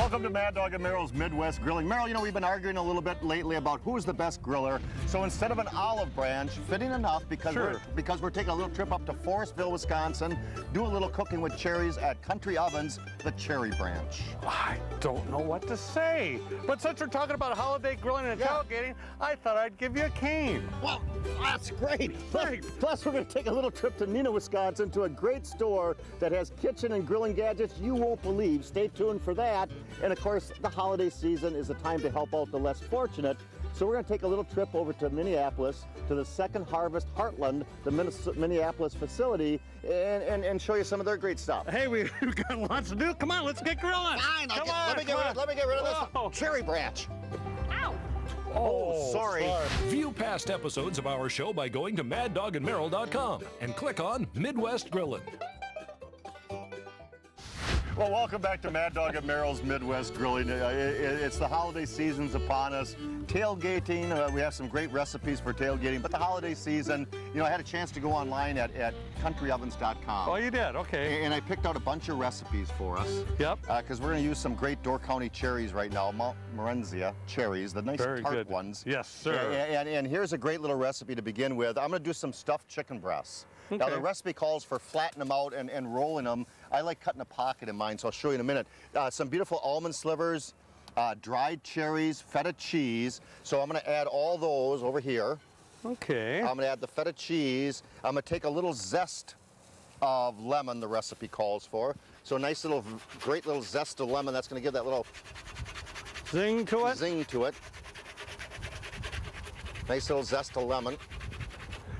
Welcome to Mad Dog and Merrill's Midwest Grilling. Merrill, you know, we've been arguing a little bit lately about who's the best griller. So instead of an olive branch, fitting enough because we're taking a little trip up to Forestville, Wisconsin, do a little cooking with cherries at Country Ovens, the cherry branch. I don't know what to say. But since we're talking about holiday grilling and tailgating, I thought I'd give you a cane. Well, that's great. Plus, we're going to take a little trip to Neenah, Wisconsin to a great store that has kitchen and grilling gadgets you won't believe. Stay tuned for that. And of course, the holiday season is a time to help out the less fortunate. So we're going to take a little trip over to Minneapolis, to the Second Harvest Heartland, the Minneapolis facility, and show you some of their great stuff. Hey, we've got lots to do. Come on, let's get grilling. Fine, let me get rid of this cherry branch. Ow. Oh, sorry. View past episodes of our show by going to maddogandmerrill.com and click on Midwest Grillin'. Well, welcome back to Mad Dog and Merrill's Midwest Grilling. It's the holiday season's upon us. Tailgating, we have some great recipes for tailgating, but the holiday season, you know, I had a chance to go online at countryovens.com. Oh, you did? Okay. And I picked out a bunch of recipes for us. Yep. Because we're going to use some great Door County cherries right now, Mount Morenzia cherries, the nice tart ones. Yes, sir. And here's a great little recipe to begin with. I'm going to do some stuffed chicken breasts. Okay. Now, the recipe calls for flattening them out and rolling them. I like cutting a pocket in mine, so I'll show you in a minute. Some beautiful almond slivers, dried cherries, feta cheese. So I'm going to add all those over here. Okay. I'm going to add the feta cheese. I'm going to take a little zest of lemon, the recipe calls for. So a nice little, great little zest of lemon. That's going to give that little zing to it. Zing to it. Nice little zest of lemon.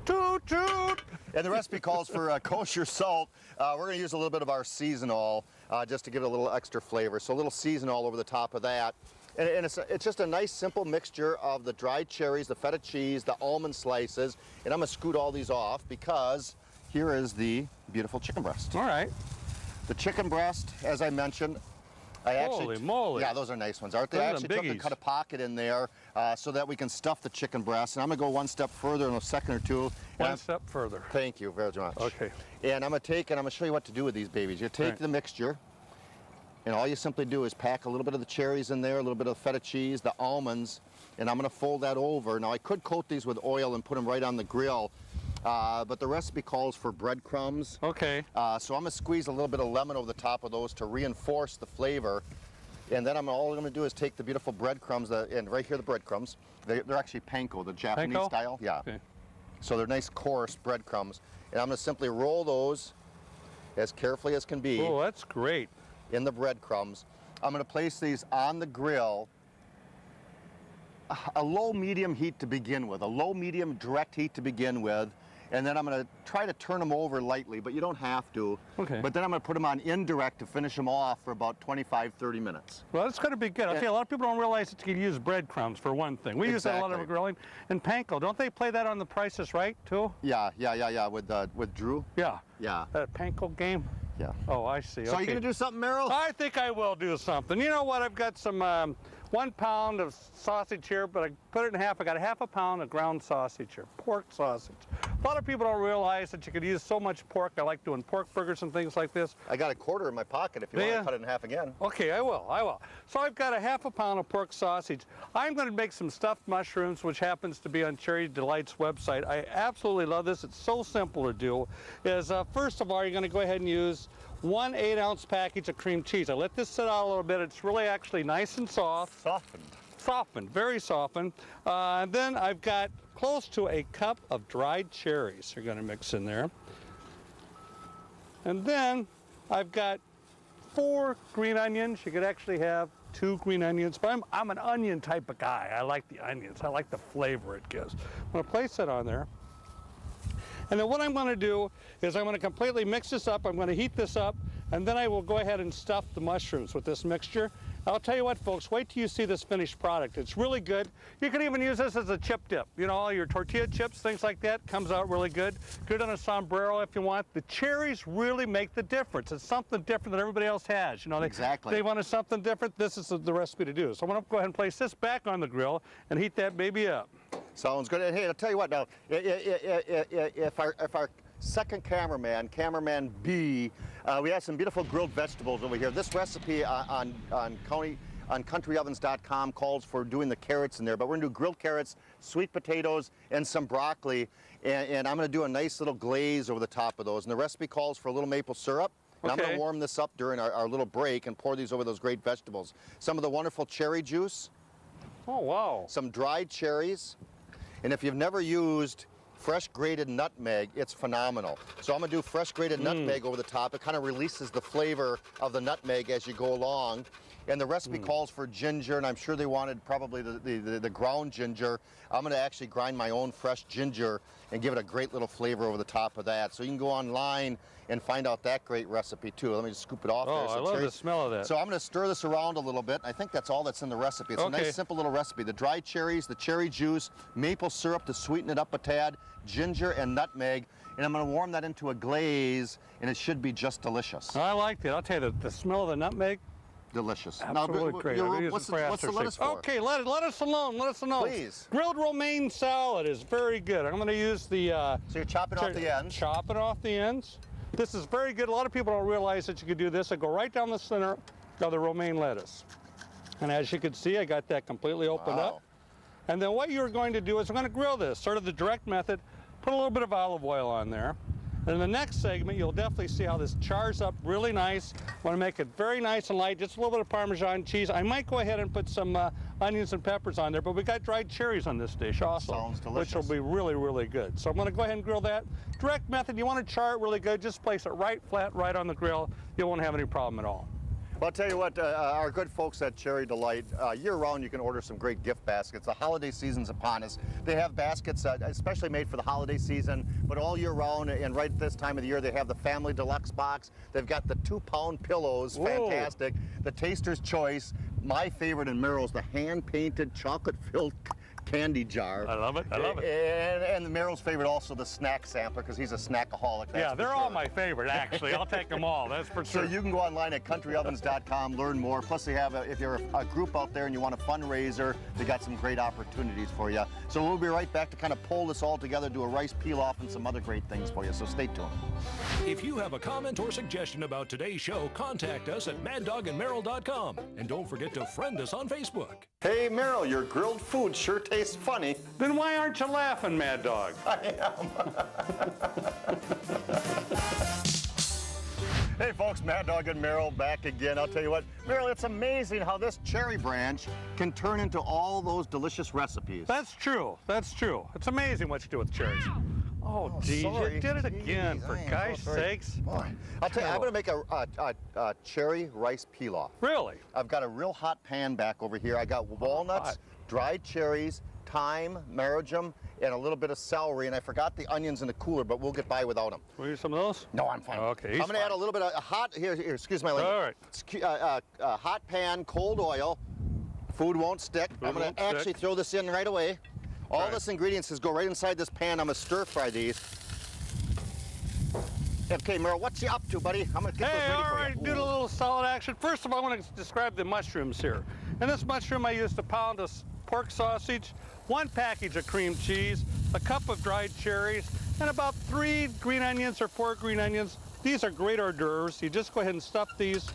Toot, toot. And the recipe calls for kosher salt. We're going to use a little bit of our seasonal just to give it a little extra flavor. So a little seasonal over the top of that. And it's just a nice simple mixture of the dried cherries, the feta cheese, the almond slices. And I'm going to scoot all these off because here is the beautiful chicken breast. All right. The chicken breast, as I mentioned, Holy moly. Yeah, those are nice ones, aren't they? I actually took and cut a pocket in there so that we can stuff the chicken breast. And I'm going to go one step further in a second or two. One step further. Thank you very much. Okay. And I'm going to take, and I'm going to show you what to do with these babies. You take the mixture, and all you simply do is pack a little bit of the cherries in there, a little bit of feta cheese, the almonds, and I'm going to fold that over. Now, I could coat these with oil and put them right on the grill, but the recipe calls for breadcrumbs. Okay. So I'm going to squeeze a little bit of lemon over the top of those to reinforce the flavor. And then all I'm going to do is take the beautiful breadcrumbs, and right here the breadcrumbs. They're actually panko, the Japanese style. Yeah. Okay. So they're nice coarse breadcrumbs. And I'm going to simply roll those as carefully as can be. Oh, that's great. In the breadcrumbs. I'm going to place these on the grill, a low-medium heat to begin with, a low-medium direct heat to begin with, and then I'm going to try to turn them over lightly, but you don't have to. Okay. But then I'm going to put them on indirect to finish them off for about 25, 30 minutes. Well, that's going to be good. I'll tell you, a lot of people don't realize that you can use breadcrumbs for one thing. We use that a lot of grilling. And panko, don't they play that on The Price is Right, too? Yeah, with Drew. Yeah. Yeah. That panko game? Yeah. Oh, I see. So are you going to do something, Merrill? I think I will do something. You know what? I've got some 1 pound of sausage here, but I put it in half. I got a half a pound of ground sausage here, pork sausage. A lot of people don't realize that you could use so much pork. I like doing pork burgers and things like this. I got a quarter in my pocket if you want to cut it in half again. Okay, I will. So I've got a half a pound of pork sausage. I'm going to make some stuffed mushrooms, which happens to be on Cherry Delight's website. I absolutely love this. It's so simple to do. First of all, you're going to go ahead and use 1 8-ounce package of cream cheese. I let this sit out a little bit. It's really actually nice and soft. Softened, very softened. And then I've got close to a cup of dried cherries you're going to mix in there. And then I've got 4 green onions. You could actually have 2 green onions, but I'm an onion type of guy. I like the onions. I like the flavor it gives. I'm going to place that on there. And then what I'm going to do is I'm going to completely mix this up. I'm going to heat this up, and then I will go ahead and stuff the mushrooms with this mixture. I'll tell you what, folks, wait till you see this finished product. It's really good. You can even use this as a chip dip. You know, all your tortilla chips, things like that, comes out really good. Good on a sombrero if you want. The cherries really make the difference. It's something different than everybody else has. You know, they wanted something different. This is the recipe to do. So I'm going to go ahead and place this back on the grill and heat that baby up. Sounds good. And hey, I'll tell you what now, if our second cameraman B. We have some beautiful grilled vegetables over here. This recipe on countryovens.com calls for doing the carrots in there, but we're gonna do grilled carrots, sweet potatoes, and some broccoli, and I'm gonna do a nice little glaze over the top of those. And the recipe calls for a little maple syrup. And I'm gonna warm this up during our little break and pour these over those great vegetables. Some of the wonderful cherry juice. Oh, wow. Some dried cherries. And if you've never used fresh grated nutmeg, it's phenomenal. So I'm gonna do fresh grated nutmeg over the top. It kind of releases the flavor of the nutmeg as you go along. And the recipe calls for ginger, and I'm sure they wanted probably the ground ginger. I'm gonna actually grind my own fresh ginger and give it a great little flavor over the top of that. So you can go online and find out that great recipe too. Let me just scoop it off there. Oh, I love the smell of that. So I'm gonna stir this around a little bit. I think that's all that's in the recipe. It's a nice, simple little recipe. The dried cherries, the cherry juice, maple syrup to sweeten it up a tad, ginger and nutmeg, and I'm gonna warm that into a glaze, and it should be just delicious. I like it. I'll tell you, the smell of the nutmeg, delicious. absolutely Now, great. what's the lettuce for? Okay, let us alone. Let us alone. Please. Grilled romaine salad is very good. I'm going to use the. So you're chopping off the ends. Chopping off the ends. This is very good. A lot of people don't realize that you could do this. I go right down the center of the romaine lettuce, and as you can see, I got that completely opened up. And then what you're going to do is we're going to grill this, sort of the direct method. Put a little bit of olive oil on there. And in the next segment, you'll definitely see how this chars up really nice. Want to make it very nice and light, just a little bit of Parmesan cheese. I might go ahead and put some onions and peppers on there, but we got dried cherries on this dish also. Sounds delicious. Which will be really, really good. So I'm going to go ahead and grill that. Direct method, you want to char it really good, just place it right flat, right on the grill. You won't have any problem at all. Well, I'll tell you what, our good folks at Cherry Delight, year-round you can order some great gift baskets. The holiday season's upon us. They have baskets especially made for the holiday season, but all year round, and right this time of the year, they have the Family Deluxe box. They've got the 2-pound pillows, fantastic. The Taster's Choice, my favorite in Merrill's, the hand-painted, chocolate-filled candy jar. I love it. I love it. And Merrill's favorite also the snack sampler, because he's a snackaholic. Yeah, they're all my favorite, actually. I'll take them all, that's for sure. So you can go online at countryovens.com, learn more. Plus they have, if you're a group out there and you want a fundraiser, they got some great opportunities for you. So we'll be right back to kind of pull this all together, do a rice peel-off and some other great things for you, so stay tuned. If you have a comment or suggestion about today's show, contact us at maddogandmerrill.com. And don't forget to friend us on Facebook. Hey Merrill, your grilled food sure tastes funny. Then why aren't you laughing, Mad Dog? I am. Hey folks, Mad Dog and Merrill back again. I'll tell you what, Merrill, it's amazing how this cherry branch can turn into all those delicious recipes. That's true. That's true. It's amazing what you do with cherries. Oh, geez, you did it again, for gosh sakes. Boy. I'll tell you, I'm going to make a cherry rice pilaf. Really? I've got a real hot pan back over here. I got walnuts, dried cherries, thyme, marjoram, and a little bit of celery, and I forgot the onions in the cooler, but we'll get by without them. Will you use some of those? No, I'm fine. Okay, I'm going to add a little bit of hot, here, excuse my language. All right. Hot pan, cold oil. Food won't stick. I'm going to actually throw this in right away. All this ingredients go right inside this pan. I'm going to stir fry these. Okay, Merrill, what's you up to, buddy? I'm going to get those ready for you. All right, do a little salad action. First of all, I want to describe the mushrooms here. In this mushroom, I used a pound of pork sausage, 1 package of cream cheese, a cup of dried cherries, and about 3 green onions or 4 green onions. These are great hors d'oeuvres. You just go ahead and stuff these,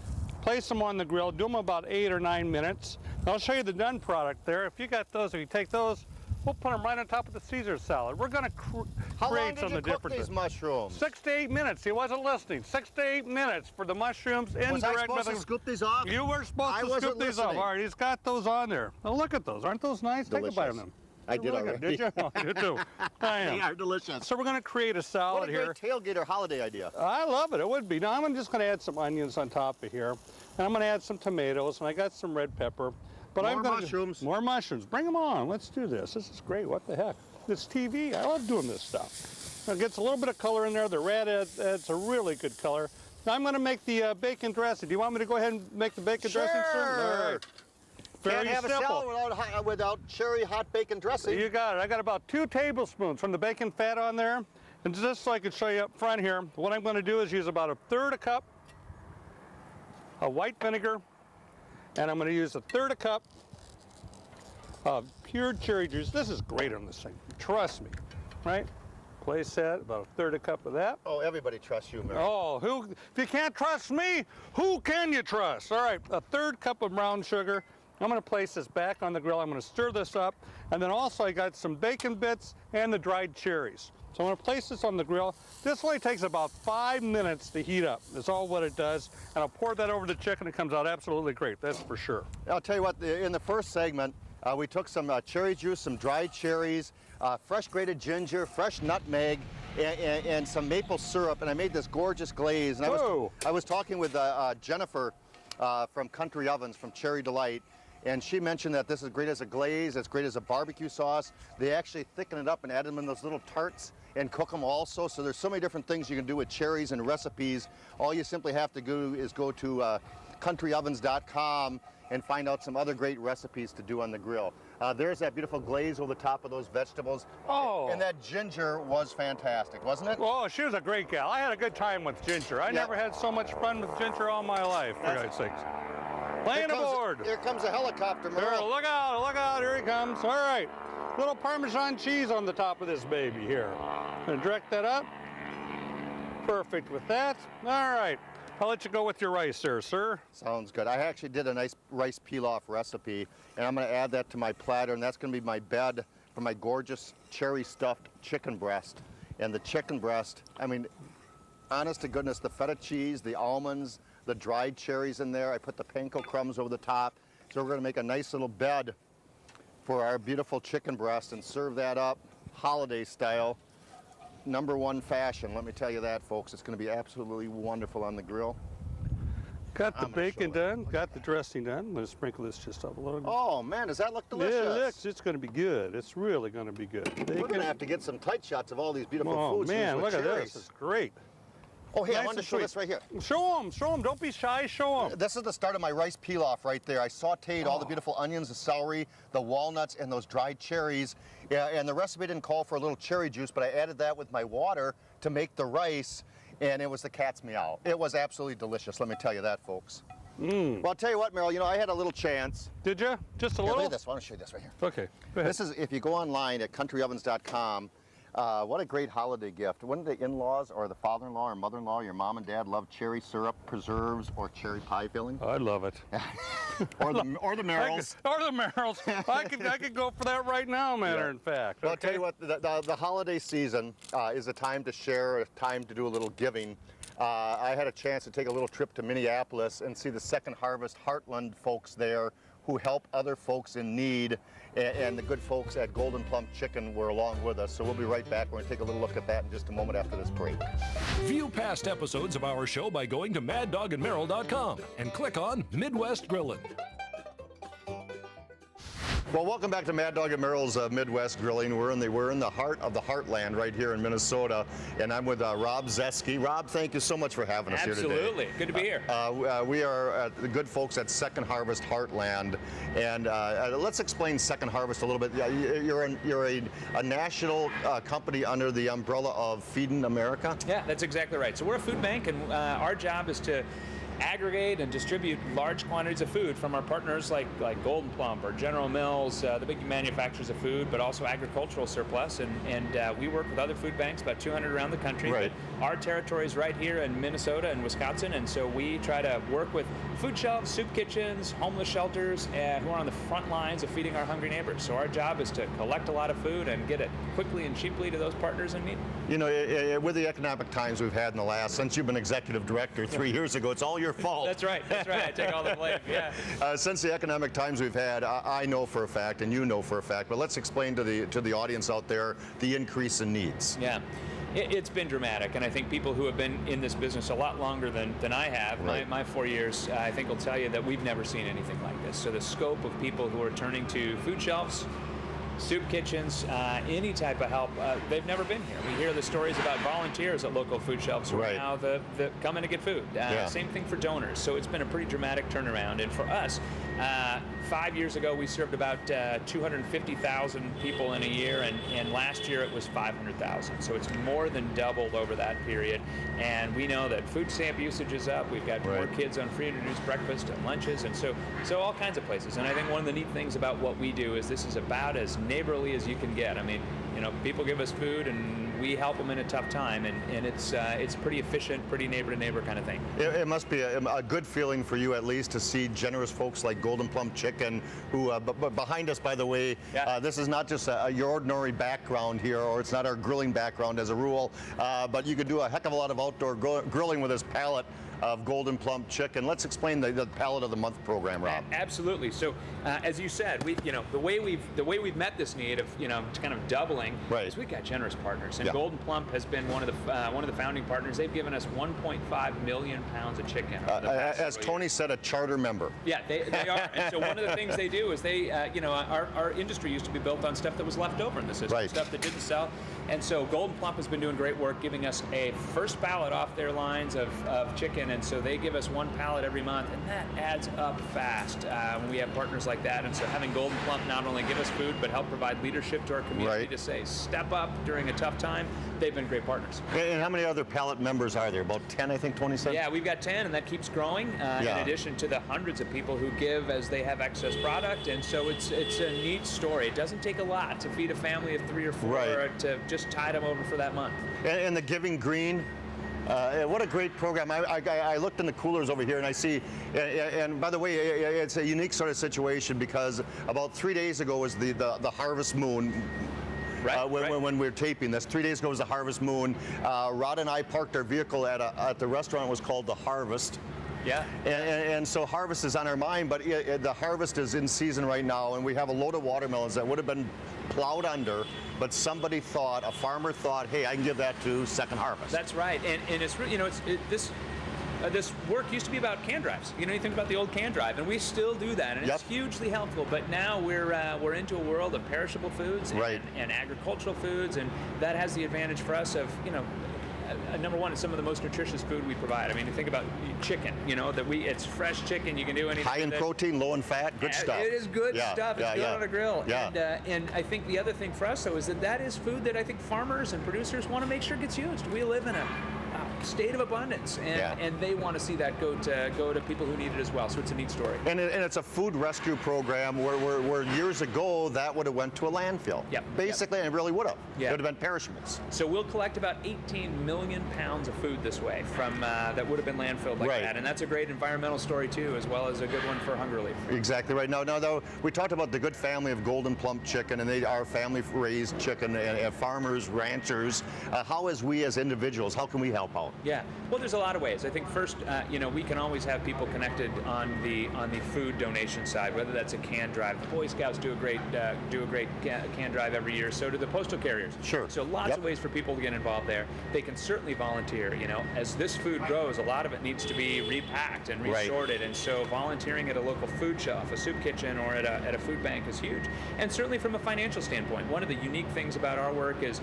place them on the grill, do them about 8 or 9 minutes. And I'll show you the done product there. If you got those, if you take those, we'll put them right on top of the Caesar salad. We're going to create some of the different. How long did you cook these mushrooms? 6 to 8 minutes. He wasn't listening. 6 to 8 minutes for the mushrooms. Was I supposed to scoop these off? You were supposed to scoop these off. All right, he's got those on there. Now look at those. Aren't those nice? Delicious. Take a bite of them. I did already. Did you? Oh, you too. I am. They are delicious. So we're going to create a salad here. What a great tailgater holiday idea. I love it. It would be. Now I'm just going to add some onions on top of here, and I'm going to add some tomatoes, and I got some red pepper. But more mushrooms. More mushrooms. Bring them on. Let's do this. This is great. What the heck? It's TV. I love doing this stuff. It gets a little bit of color in there. The red adds a really good color. Now I'm going to make the bacon dressing. Do you want me to go ahead and make the bacon dressing? Sure. All right. Very Can't have simple. A salad without cherry hot bacon dressing. You got it. I got about 2 tablespoons from the bacon fat on there. And just so I can show you up front here, what I'm going to do is use about 1/3 cup of white vinegar. And I'm going to use 1/3 cup of pure cherry juice. This is great on this thing. Trust me, right? Place that, about a third a cup of that. Oh, everybody trusts you, Merrill. Oh, if you can't trust me, who can you trust? All right, a third cup of brown sugar. I'm going to place this back on the grill. I'm going to stir this up. And then also I got some bacon bits and the dried cherries. So I'm going to place this on the grill. This only takes about 5 minutes to heat up. That's all what it does. And I'll pour that over the chicken. It comes out absolutely great, that's for sure. I'll tell you what, in the first segment, we took some cherry juice, some dried cherries, fresh grated ginger, fresh nutmeg, and some maple syrup, and I made this gorgeous glaze. And I was talking with Jennifer from Country Ovens, from Cherry Delight, and she mentioned that this is great as a glaze, it's great as a barbecue sauce. They actually thicken it up and add them in those little tarts and cook them also. So there's so many different things you can do with cherries and recipes. All you simply have to do is go to countryovens.com and find out some other great recipes to do on the grill. There's that beautiful glaze over the top of those vegetables. Oh. And that ginger was fantastic, wasn't it? Oh, she was a great gal. I had a good time with Ginger. I never had so much fun with Ginger all my life, for God's sakes. Playing aboard. Here comes a helicopter, Merrill. Look out, here he comes. All right, little Parmesan cheese on the top of this baby here. Gonna direct that up. Perfect with that. All right. I'll let you go with your rice there, sir. Sounds good. I actually did a nice rice pilaf recipe, and I'm going to add that to my platter, and that's going to be my bed for my gorgeous cherry stuffed chicken breast. And the chicken breast, I mean, honest to goodness, the feta cheese, the almonds, the dried cherries in there. I put the panko crumbs over the top. So we're going to make a nice little bed for our beautiful chicken breast and serve that up holiday style. #1 fashion, let me tell you that, folks. It's going to be absolutely wonderful on the grill. Got the bacon done, got the dressing done. I'm going to sprinkle this just up a little. Oh, man, does that look delicious? Yeah, it looks, it's going to be good. It's really going to be good. We're going to have to get some tight shots of all these beautiful foods. Oh, man, look at cherries. this. It's great. Oh, hey, I wanted to show this right here. Show them. Don't be shy. Show them. This is the start of my rice pilaf right there. I sauteed all the beautiful onions, the celery, the walnuts, and those dried cherries. Yeah, and the recipe didn't call for a little cherry juice, but I added that with my water to make the rice, and it was the cat's meow. It was absolutely delicious, let me tell you that, folks. Well, I'll tell you what, Merrill, you know, I had a little chance. Did you? Just a little? Look at this. I want to show you this right here. Okay, go ahead. This is, if you go online at countryovens.com, what a great holiday gift. Wouldn't the in-laws or the father-in-law or mother-in-law, your mom and dad love cherry syrup, preserves, or cherry pie filling? I love it. or the Merrills. Or the Merrills. I could go for that right now, matter in fact. Well, I'll tell you what, the holiday season is a time to share, a time to do a little giving. I had a chance to take a little trip to Minneapolis and see the Second Harvest Heartland folks there who help other folks in need, and the good folks at Golden Plum Chicken were along with us. So we'll be right back. We're going to take a little look at that in just a moment after this break. View past episodes of our show by going to maddogandmerrill.com and click on Midwest Grillin'. Well, welcome back to Mad Dog and Merrill's Midwest Grilling. We're in the heart of the heartland right here in Minnesota, and I'm with Rob Zeski. Rob, thank you so much for having us here today. Absolutely, good to be here. We are the good folks at Second Harvest Heartland, and let's explain Second Harvest a little bit. You're a national company under the umbrella of Feeding America. Yeah, that's exactly right. So we're a food bank, and our job is to aggregate and distribute large quantities of food from our partners like Golden Plum or General Mills, the big manufacturers of food, but also agricultural surplus. And we work with other food banks, about 200 around the country. Right. But our territory is right here in Minnesota and Wisconsin, and so we try to work with food shelves, soup kitchens, homeless shelters, who are on the front lines of feeding our hungry neighbors. So our job is to collect a lot of food and get it quickly and cheaply to those partners in need. You know, with the economic times we've had in the last, since you've been executive director 3 years ago, it's all your fault. That's right. I take all the blame, yeah. Since the economic times we've had, I know for a fact, and you know for a fact, but let's explain to the audience out there the increase in needs. Yeah. It's been dramatic, and I think people who have been in this business a lot longer than I have, right. my 4 years, I think will tell you that we've never seen anything like this. So the scope of people who are turning to food shelves, soup kitchens, any type of help, they've never been here. We hear the stories about volunteers at local food shelves who are now coming to get food. Same thing for donors. So it's been a pretty dramatic turnaround. And for us, 5 years ago, we served about 250,000 people in a year, and last year it was 500,000. So it's more than doubled over that period. And we know that food stamp usage is up. We've got more kids on free and reduced breakfast and lunches, and so all kinds of places. And I think one of the neat things about what we do is this is about as neighborly as you can get. I mean, you know, people give us food and we help them in a tough time, and it's pretty efficient, pretty neighbor-to-neighbor kind of thing. It must be a good feeling for you, at least, to see generous folks like Golden Plump Chicken, who, but behind us, by the way, this is not just your ordinary background here, or it's not our grilling background as a rule, but you could do a heck of a lot of outdoor grilling with this palette of Golden Plump Chicken. Let's explain the Palette of the Month program, Rob. Absolutely. So, as you said, the way we've met this need of kind of doubling is we've got generous partners, and Golden Plump has been one of the founding partners. They've given us 1.5 million pounds of chicken. As Tony said, a charter member. Yeah, they are. And so one of the things they do is they, our industry used to be built on stuff that was left over in the system, stuff that didn't sell. And so Golden Plump has been doing great work, giving us a first pallet off their lines of chicken, and so they give us one pallet every month, and that adds up fast when we have partners like that. And so having Golden Plump not only give us food, but help provide leadership to our community to say, step up during a tough time, they've been great partners. And how many other pallet members are there? About 10, I think, 20 cents? Yeah, we've got 10, and that keeps growing, in addition to the hundreds of people who give as they have excess product. And so it's a neat story. It doesn't take a lot to feed a family of 3 or 4 to just tide them over for that month. And the Giving Green, what a great program. I looked in the coolers over here and I see, and by the way, it's a unique sort of situation because about 3 days ago was the harvest moon. When we were taping this, 3 days ago was the harvest moon. Rod and I parked our vehicle at the restaurant. It was called The Harvest. Yeah. And so harvest is on our mind, but the harvest is in season right now, and we have a load of watermelons that would have been plowed under, but somebody thought, a farmer thought, hey, I can give that to Second Harvest. That's right, and it's this work used to be about can drives. You think about the old can drive, and we still do that, and it's hugely helpful. But now we're into a world of perishable foods and agricultural foods, and that has the advantage for us of number one, it's some of the most nutritious food we provide. I mean, you think about chicken, it's fresh chicken. You can do anything. High in protein, low in fat, good stuff. It is good stuff. It's good on a grill. Yeah. And I think the other thing for us, though, is that is food that I think farmers and producers want to make sure gets used. We live in a state of abundance, and they want to see that go to people who need it as well. So it's a neat story. And it's a food rescue program where years ago that would have went to a landfill. Basically, and it really would have. It would have been perishables. So we'll collect about 18 million pounds of food this way from that would have been landfilled like that, and that's a great environmental story too, as well as a good one for hunger relief. Exactly right. Now, though, we talked about the good family of Golden Plump Chicken, and they are family-raised chicken, and farmers, ranchers. How, as we as individuals, how can we help out? Yeah, well, there's a lot of ways. I think first, we can always have people connected on the food donation side, whether that's a can drive. The Boy Scouts do a great can drive every year. So do the postal carriers. Sure. So lots of ways for people to get involved there. They can certainly volunteer. As this food grows, a lot of it needs to be repacked and resorted, and so volunteering at a local food shelf, a soup kitchen, or at a food bank is huge. And certainly from a financial standpoint, one of the unique things about our work is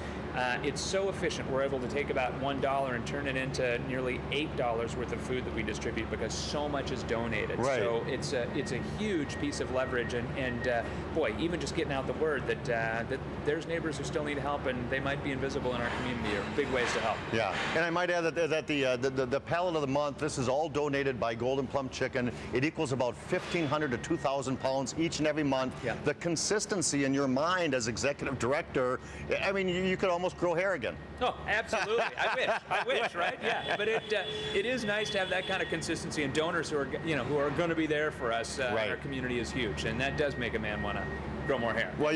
it's so efficient. We're able to take about $1 and turn it into nearly $8 worth of food that we distribute because so much is donated. So it's a huge piece of leverage, and boy, even just getting out the word that there's neighbors who still need help and they might be invisible in our community are big ways to help. Yeah, and I might add that the Palette of the Month, this is all donated by Golden Plump Chicken. It equals about 1,500 to 2,000 pounds each and every month. The consistency in your mind as executive director, I mean, you could almost grow hair again. Oh, absolutely. I wish, right? Yeah, but it is nice to have that kind of consistency, and donors who are going to be there for us in our community is huge, and that does make a man want to grow more hair. Well,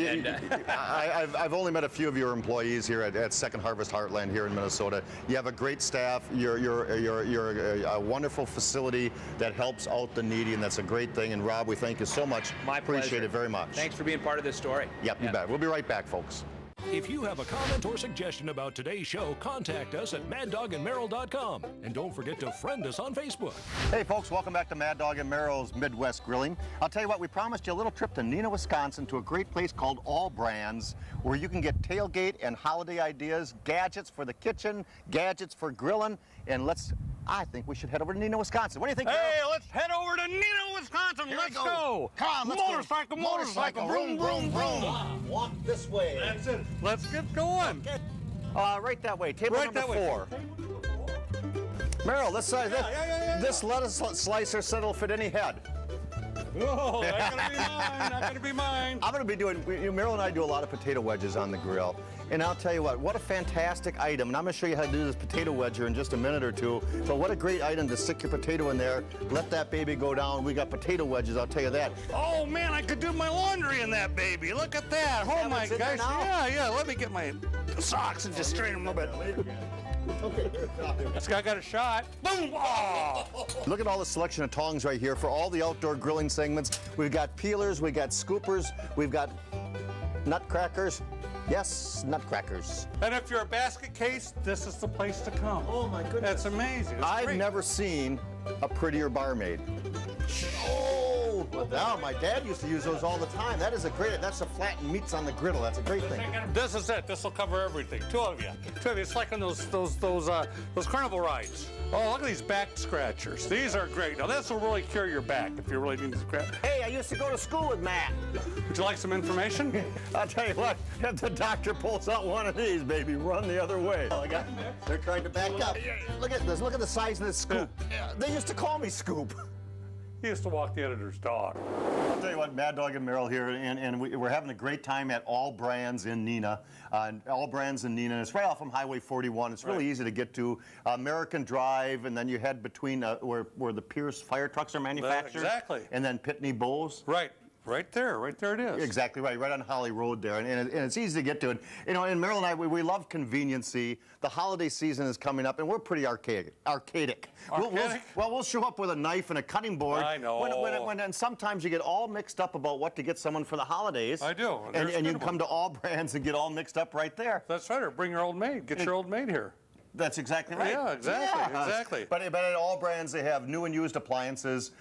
I've only met a few of your employees here at Second Harvest Heartland here in Minnesota. You have a great staff. You're a wonderful facility that helps out the needy, and that's a great thing. And Rob, we thank you so much. My pleasure. Appreciate it very much. Thanks for being part of this story. Yep, you bet. We'll be right back, folks. If you have a comment or suggestion about today's show, contact us at maddogandmerrill.com. And don't forget to friend us on Facebook. Hey folks, welcome back to Mad Dog and Merrill's Midwest Grilling. I'll tell you what, we promised you a little trip to Neenah, Wisconsin, to a great place called All Brands, where you can get tailgate and holiday ideas, gadgets for the kitchen, gadgets for grilling, and I think we should head over to Neenah, Wisconsin. What do you think, Hey, let's head over to Neenah, Wisconsin. Let's go. Come on, let's go. Motorcycle, vroom, vroom, vroom. Walk this way. That's it. Let's get going. Okay. Right that way. Table number 4. Merrill, this lettuce slicer said it'll fit any head. Oh, not gonna be mine. Not gonna be mine. I'm gonna be doing. Merrill and I do a lot of potato wedges on the grill, And I'll tell you what a fantastic item. And I'm going to show you how to do this potato wedger in just a minute or two. But what a great item to stick your potato in there, let that baby go down. We got potato wedges, I'll tell you that. Oh man, I could do my laundry in that baby. Look at that. Oh my gosh. Yeah. Let me get my socks and just straighten them a little bit. Okay. This guy got a shot. Boom! Oh. Look at all the selection of tongs right here for all the outdoor grilling segments. We've got peelers, we've got scoopers, we've got nutcrackers. Yes, nutcrackers. And if you're a basket case, this is the place to come. Oh my goodness. That's amazing. I've never seen a prettier barmaid. Oh, now my dad used to use those all the time. That is a great, that's the flattened meats on the griddle. That's a great thing. This is it. This will cover everything. Two of you. It's like on those carnival rides. Oh, look at these back scratchers. These are great. Now this will really cure your back if you really need to scratch. Hey, I used to go to school with Matt. Would you like some information? I'll tell you what, if the doctor pulls out one of these, baby, run the other way. Oh, they're trying to back up. Look at this. Look at the size of this scoop. They used to call me Scoop. He used to walk the editor's dog. I'll tell you what, Mad Dog and Merrill here, and we're having a great time at All Brands in Neenah. All Brands in Neenah. It's right off from Highway 41. It's really easy to get to. American Drive, and then you head between where the Pierce fire trucks are manufactured. Exactly. And then Pitney Bowes. Right there it is. Exactly right on Holly Road there, and it's easy to get to it. You know, and Merrill and I, we love conveniency. The holiday season is coming up, and we're pretty archaic. We'll show up with a knife and a cutting board. I know. And sometimes you get all mixed up about what to get someone for the holidays. I do. And you can come to All Brands and get all mixed up right there. That's right, or bring your old maid. Get your old maid here. That's exactly right. Yeah, exactly. But at All Brands, they have new and used appliances.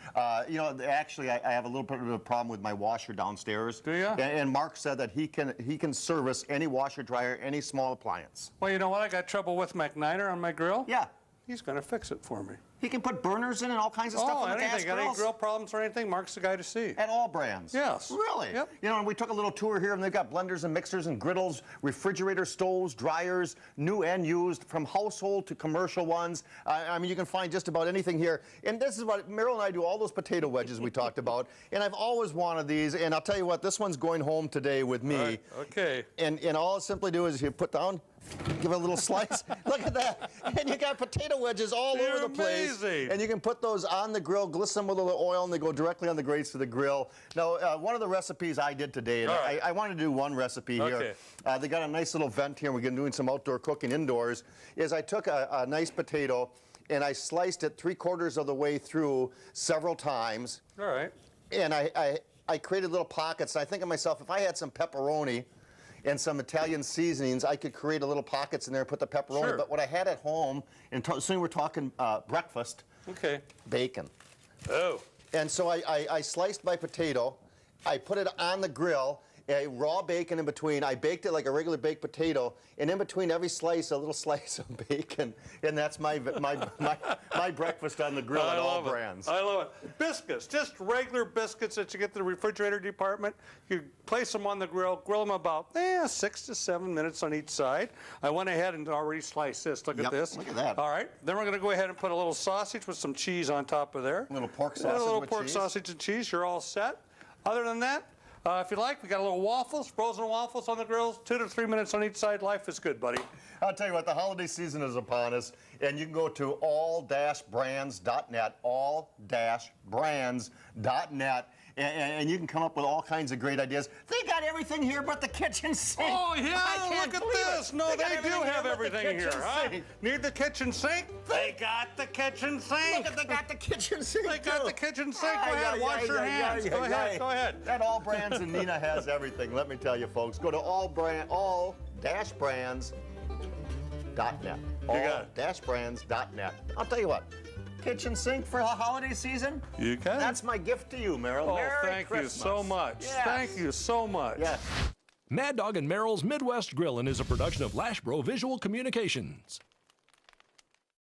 You know, actually, I have a little bit of a problem with my washer downstairs. Do you? And Mark said that he can service any washer dryer, any small appliance. Well, you know what? I got trouble with McNiner on my grill. Yeah. He's going to fix it for me. He can put burners in and all kinds of stuff on the gas anything. Got any grills. grill problems or anything? Mark's the guy to see. At All Brands? Yes. Really? Yep. You know, and we took a little tour here, and they've got blenders and mixers and griddles, refrigerator stoves, dryers, new and used, from household to commercial ones. I mean, you can find just about anything here. And this is what, Merrill and I do all those potato wedges we talked about, and I've always wanted these, and I'll tell you what, this one's going home today with me. Right. Okay. And all I simply do is you put down, give it a little slice. Look at that. And you got potato wedges all over the place. Amazing. And you can put those on the grill, glisten them with a little oil, and they go directly on the grates to the grill. Now, one of the recipes I did today, and I wanted to do one recipe here. They got a nice little vent here, and we're doing some outdoor cooking indoors, is I took a nice potato, and I sliced it 3/4 of the way through several times. All right. And I created little pockets. And I think to myself, if I had some pepperoni and some Italian seasonings, I could create a little pockets in there and put the pepperoni. Sure. But what I had at home, and soon we're talking breakfast, bacon. Oh. And so I sliced my potato, I put it on the grill, a raw bacon in between. I baked it like a regular baked potato, and in between every slice, a little slice of bacon. And that's my breakfast on the grill at All Brands. I love it. Biscuits, just regular biscuits that you get to the refrigerator department. You place them on the grill them about 6 to 7 minutes on each side. I went ahead and already sliced this. Look at this. Look at that. All right. Then we're going to go ahead and put a little sausage with some cheese on top of there. A little pork sausage a little with pork cheese. sausage and cheese. You're all set. Other than that, if you like, we got a little waffles, frozen waffles on the grills, 2 to 3 minutes on each side. Life is good, buddy. I'll tell you what, the holiday season is upon us, and you can go to all-brands.net, all-brands.net, and you can come up with all kinds of great ideas. They got everything here but the kitchen sink. Oh, yeah, look at this. No, they do have everything here. Huh? Need the kitchen sink? They got the kitchen sink. Look, they got the kitchen sink. They got the kitchen sink. Go ahead, wash your hands. Go ahead. That All Brands in Neenah has everything. Let me tell you, folks. Go to all-brands.net. All-brands.net. I'll tell you what. Kitchen sink for the holiday season? You can. That's my gift to you, Merrill. Oh, Merry thank Christmas. you so much. Yes. Thank you so much. Yes. Mad Dog and Merrill's Midwest Grillin' is a production of Lashbro Visual Communications.